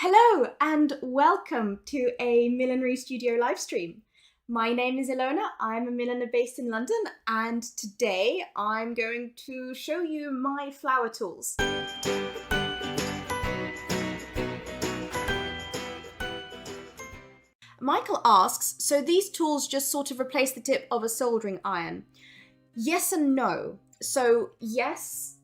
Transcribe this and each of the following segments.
Hello and welcome to a Millinery Studio Livestream. My name is Ilona, I'm a milliner based in London, and today I'm going to show you my flower tools. Michael asks, so these tools just sort of replace the tip of a soldering iron? Yes and no. So yes,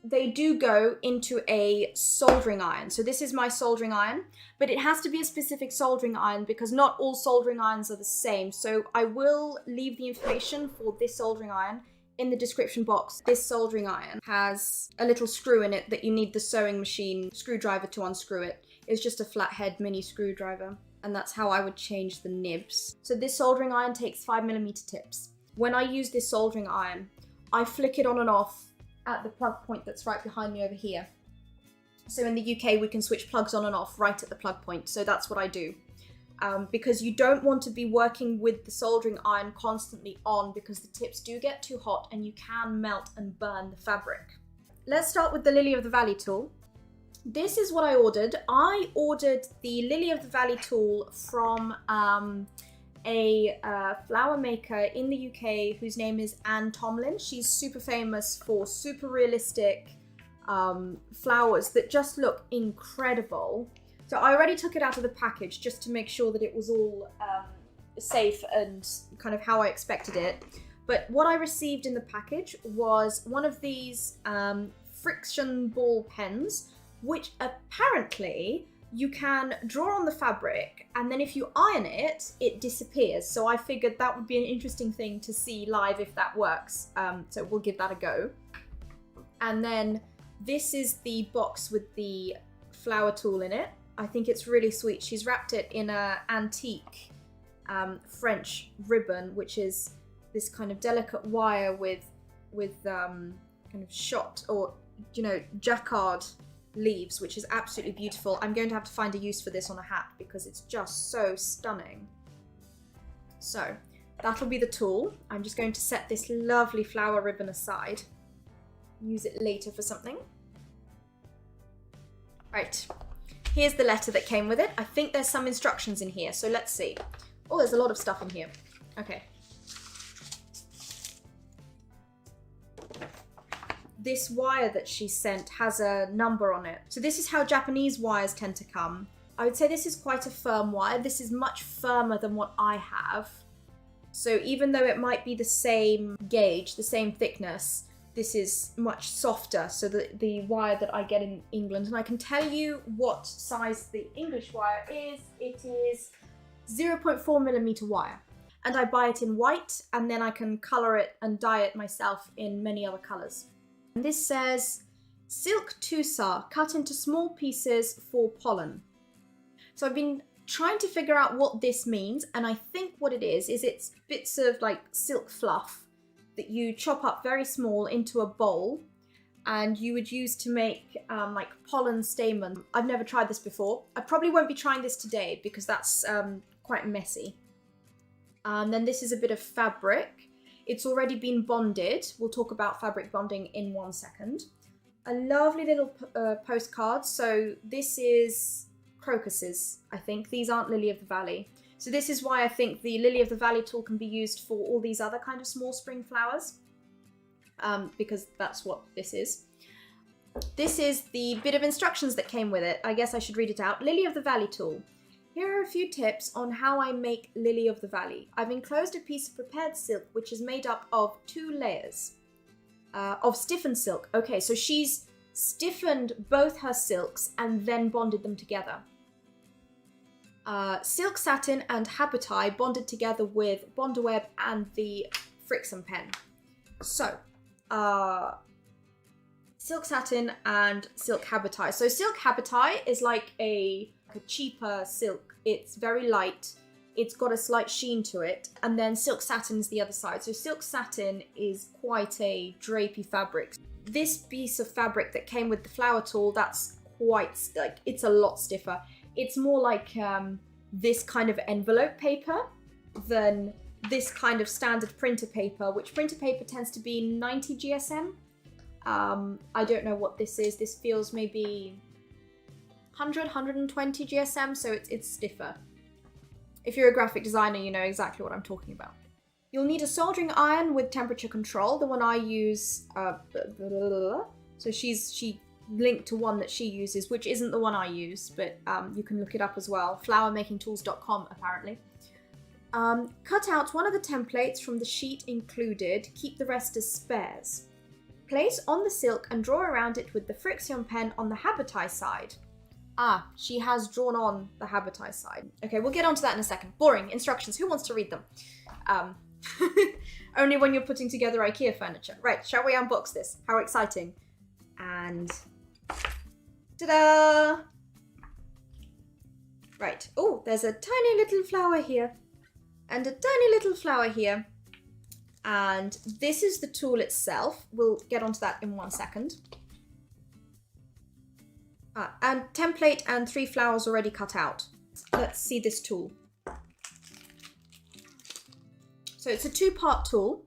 they do go into a soldering iron. So this is my soldering iron, but it has to be a specific soldering iron because not all soldering irons are the same. So I will leave the information for this soldering iron in the description box. This soldering iron has a little screw in it that you need the sewing machine screwdriver to unscrew it. It's just a flathead mini screwdriver, and that's how I would change the nibs. So this soldering iron takes 5mm tips. When I use this soldering iron, I flick it on and off at the plug point that's right behind me over here. So in the UK, we can switch plugs on and off right at the plug point. So that's what I do. Because you don't want to be working with the soldering iron constantly on because the tips do get too hot and you can melt and burn the fabric. Let's start with the Lily of the Valley tool. This is what I ordered. I ordered the Lily of the Valley tool from a flower maker in the UK whose name is Anne Tomlin. She's super famous for super realistic flowers that just look incredible. So I already took it out of the package just to make sure that it was all safe and kind of how I expected it. But what I received in the package was one of these frixion ball pens, which apparently you can draw on the fabric, and then if you iron it, it disappears. So I figured that would be an interesting thing to see live if that works. So we'll give that a go. And then this is the box with the flower tool in it. I think it's really sweet. She's wrapped it in an antique French ribbon, which is this kind of delicate wire with kind of shot or, you know, jacquard leaves, which is absolutely beautiful. I'm going to have to find a use for this on a hat because it's just so stunning. So that'll be the tool. I'm just going to set this lovely flower ribbon aside, use it later for something. Right, here's the letter that came with it. I think there's some instructions in here, so let's see. Oh, there's a lot of stuff in here. Okay. This wire that she sent has a number on it. So this is how Japanese wires tend to come. I would say this is quite a firm wire. This is much firmer than what I have. So even though it might be the same gauge, the same thickness, this is much softer. So the wire that I get in England, and I can tell you what size the English wire is. It is 0.4mm wire. And I buy it in white, and then I can color it and dye it myself in many other colors. And this says, silk tussar cut into small pieces for pollen. So I've been trying to figure out what this means, and I think what it is it's bits of like silk fluff that you chop up very small into a bowl, and you would use to make like pollen stamen. I've never tried this before. I probably won't be trying this today because that's quite messy. And then this is a bit of fabric. It's already been bonded. We'll talk about fabric bonding in 1 second. A lovely little postcard. So this is crocuses, I think. These aren't Lily of the Valley. So this is why I think the Lily of the Valley tool can be used for all these other kind of small spring flowers, because that's what this is. This is the bit of instructions that came with it. I guess I should read it out. Lily of the Valley tool. Here are a few tips on how I make Lily of the Valley. I've enclosed a piece of prepared silk which is made up of 2 layers of stiffened silk. Okay, so she's stiffened both her silks and then bonded them together. Silk satin and haberdine bonded together with Bondaweb and the frixion pen. So, silk satin and silk haberdine. So silk haberdine is like a cheaper silk. It's very light. It's got a slight sheen to it. And then silk satin is the other side. So silk satin is quite a drapey fabric. This piece of fabric that came with the flower tool, that's quite, like, it's a lot stiffer. It's more like this kind of envelope paper than this kind of standard printer paper, which printer paper tends to be 90 GSM. I don't know what this is. This feels maybe 100, 120 GSM, so it's stiffer. If you're a graphic designer, you know exactly what I'm talking about. You'll need a soldering iron with temperature control. The one I use, so she linked to one that she uses, which isn't the one I use, but you can look it up as well. Flowermakingtools.com apparently. Cut out one of the templates from the sheet included. Keep the rest as spares. Place on the silk and draw around it with the frixion pen on the habotai side. Ah, she has drawn on the habotai side. Okay, we'll get onto that in a second. Boring instructions. Who wants to read them? Only when you're putting together IKEA furniture. Right, shall we unbox this? How exciting. And ta-da! Right. Oh, there's a tiny little flower here. And a tiny little flower here. And this is the tool itself. We'll get onto that in 1 second. And template and 3 flowers already cut out. Let's see this tool. So it's a 2-part tool.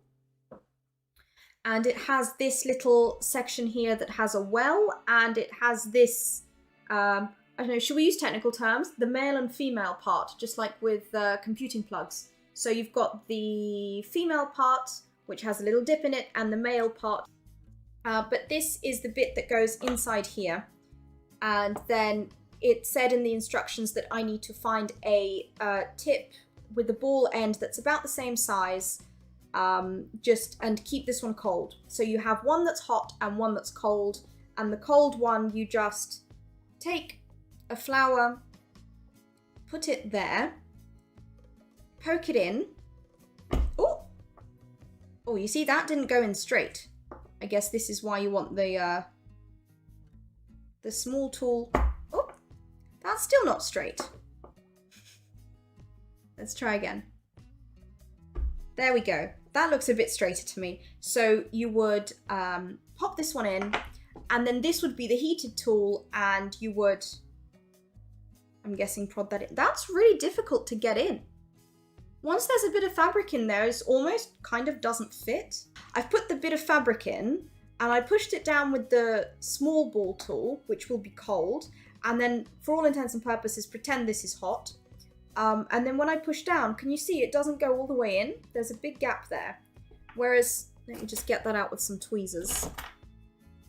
And it has this little section here that has a well, and it has this, I don't know, should we use technical terms? The male and female part, just like with computing plugs. So you've got the female part, which has a little dip in it, and the male part. But this is the bit that goes inside here. And then it said in the instructions that I need to find a tip with the ball end that's about the same size, and keep this one cold. So you have one that's hot and one that's cold, and the cold one you just take a flower, put it there, poke it in. Oh, you see that didn't go in straight. I guess this is why you want the small tool. Oh, that's still not straight. Let's try again. There we go. That looks a bit straighter to me. So you would pop this one in, and then this would be the heated tool, and you would, I'm guessing, prod that in. That's really difficult to get in. Once there's a bit of fabric in there, it almost kind of doesn't fit. I've put the bit of fabric in, and I pushed it down with the small ball tool, which will be cold, and then for all intents and purposes, pretend this is hot. And then when I push down, can you see it doesn't go all the way in? There's a big gap there. Whereas, let me just get that out with some tweezers.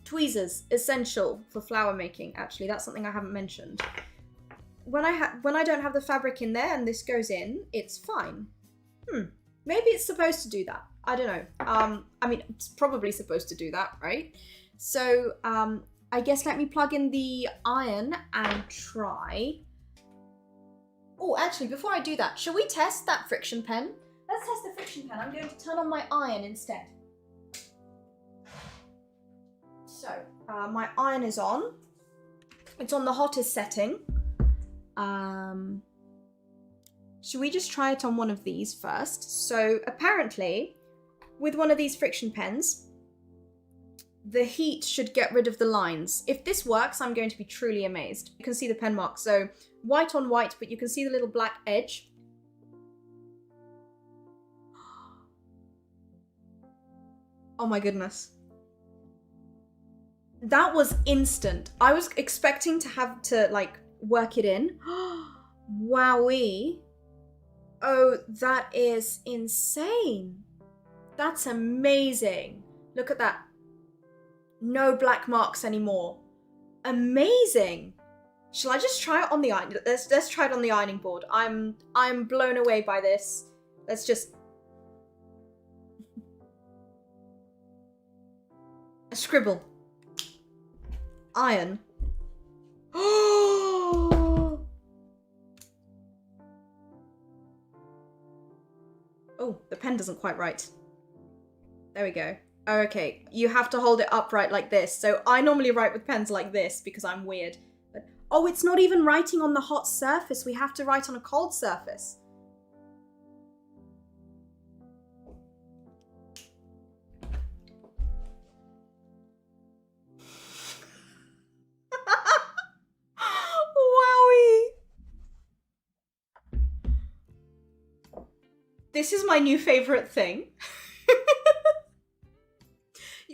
Tweezers, essential for flower making, actually. That's something I haven't mentioned. When I don't have the fabric in there and this goes in, it's fine. Maybe it's supposed to do that. I don't know. I mean, it's probably supposed to do that, right? So, I guess let me plug in the iron and try. Oh, actually, before I do that, shall we test that frixion pen? Let's test the frixion pen. I'm going to turn on my iron instead. So, my iron is on. It's on the hottest setting. Should we just try it on one of these first? So, apparently, with one of these frixion pens, the heat should get rid of the lines. If this works, I'm going to be truly amazed. You can see the pen mark, so white on white, but you can see the little black edge. Oh my goodness. That was instant. I was expecting to have to, like, work it in. Wowee. Oh, that is insane. That's amazing. Look at that. No black marks anymore. Amazing. Shall I just try it on the iron? Let's try it on the ironing board. I'm blown away by this. Let's just a scribble. Iron. Oh, the pen doesn't quite write. There we go. Okay, you have to hold it upright like this. So I normally write with pens like this because I'm weird. But oh, it's not even writing on the hot surface. We have to write on a cold surface. Wowie! This is my new favorite thing.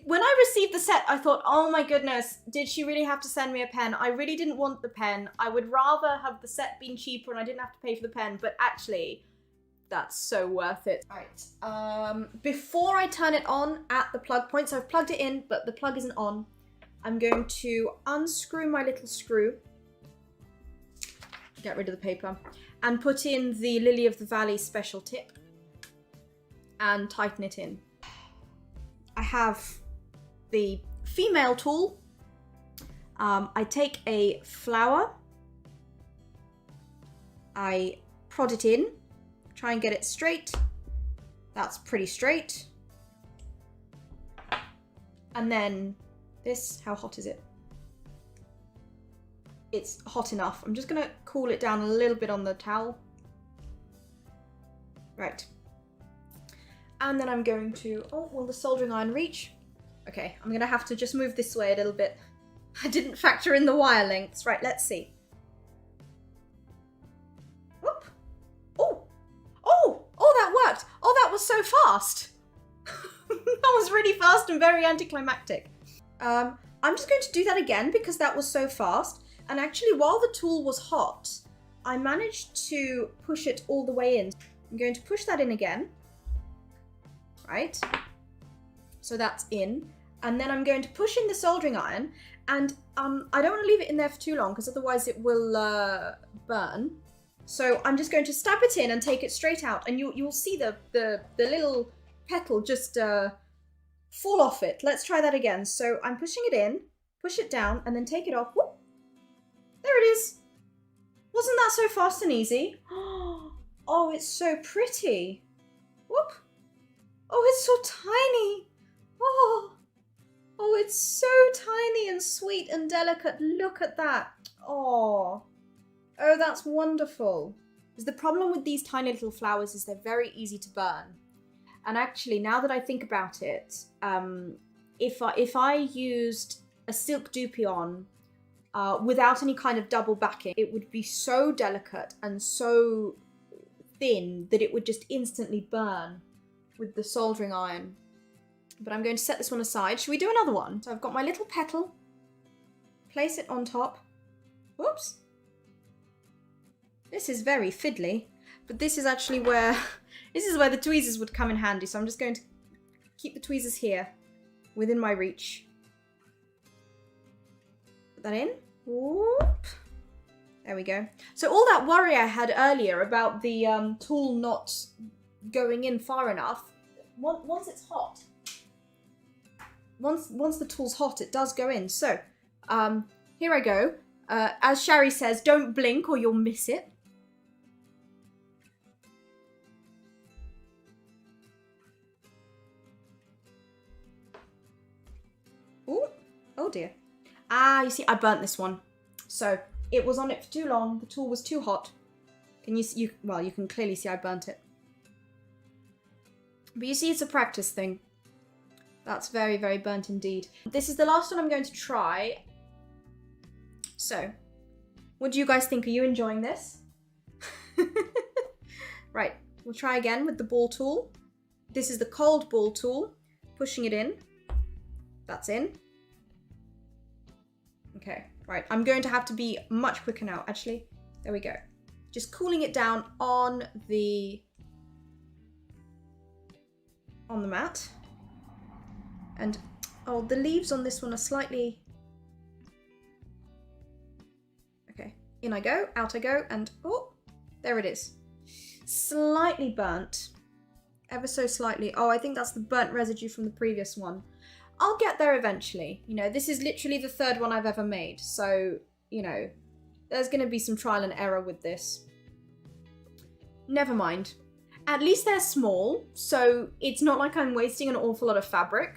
When I received the set, I thought, oh my goodness, did she really have to send me a pen? I really didn't want the pen. I would rather have the set been cheaper and I didn't have to pay for the pen, but actually, that's so worth it. All right, before I turn it on at the plug point, so I've plugged it in, but the plug isn't on, I'm going to unscrew my little screw, get rid of the paper, and put in the Lily of the Valley special tip and tighten it in. I have the female tool. I take a flower, I prod it in, try and get it straight. That's pretty straight. And then this, how hot is it? It's hot enough. I'm just gonna cool it down a little bit on the towel. Right. And then I'm going to, oh, will the soldering iron reach? Okay, I'm gonna have to just move this way a little bit. I didn't factor in the wire lengths. Right, let's see. Whoop. Oh, oh, oh, that worked. Oh, that was so fast. That was really fast and very anticlimactic. I'm just going to do that again because that was so fast. And actually, while the tool was hot, I managed to push it all the way in. I'm going to push that in again. Right, so that's in, and then I'm going to push in the soldering iron, and I don't want to leave it in there for too long because otherwise it will burn. So I'm just going to stab it in and take it straight out, and you'll see the little petal just fall off it. Let's try that again. So I'm pushing it in, push it down, and then take it off. Whoop. There it is. Wasn't that so fast and easy? Oh, it's so pretty. Whoop. Oh, it's so tiny. Oh, it's so tiny and sweet and delicate. Look at that. Oh, that's wonderful. Because the problem with these tiny little flowers is they're very easy to burn. And actually, now that I think about it, if I used a silk dupion without any kind of double backing, it would be so delicate and so thin that it would just instantly burn with the soldering iron. But I'm going to set this one aside. Should we do another one? So I've got my little petal, place it on top. Whoops. This is very fiddly, but this is actually where, this is where the tweezers would come in handy. So I'm just going to keep the tweezers here within my reach. Put that in. Whoop. There we go. So all that worry I had earlier about the tool not going in far enough, once it's hot, once the tool's hot, it does go in. So here I go. As Shari says, don't blink or you'll miss it. Ooh, oh dear. Ah, you see, I burnt this one. So it was on it for too long. The tool was too hot. Can you well, you can clearly see I burnt it. But you see, it's a practice thing. That's very, very burnt indeed. This is the last one I'm going to try. So, what do you guys think? Are you enjoying this? Right, we'll try again with the ball tool. This is the cold ball tool. Pushing it in. That's in. Okay, right. I'm going to have to be much quicker now. Actually, there we go. Just cooling it down on the mat. And, oh, the leaves on this one are slightly... Okay, in I go, out I go, and, oh, there it is. Slightly burnt. Ever so slightly. Oh, I think that's the burnt residue from the previous one. I'll get there eventually. You know, this is literally the third one I've ever made. So, you know, there's going to be some trial and error with this. Never mind. At least they're small, so it's not like I'm wasting an awful lot of fabric.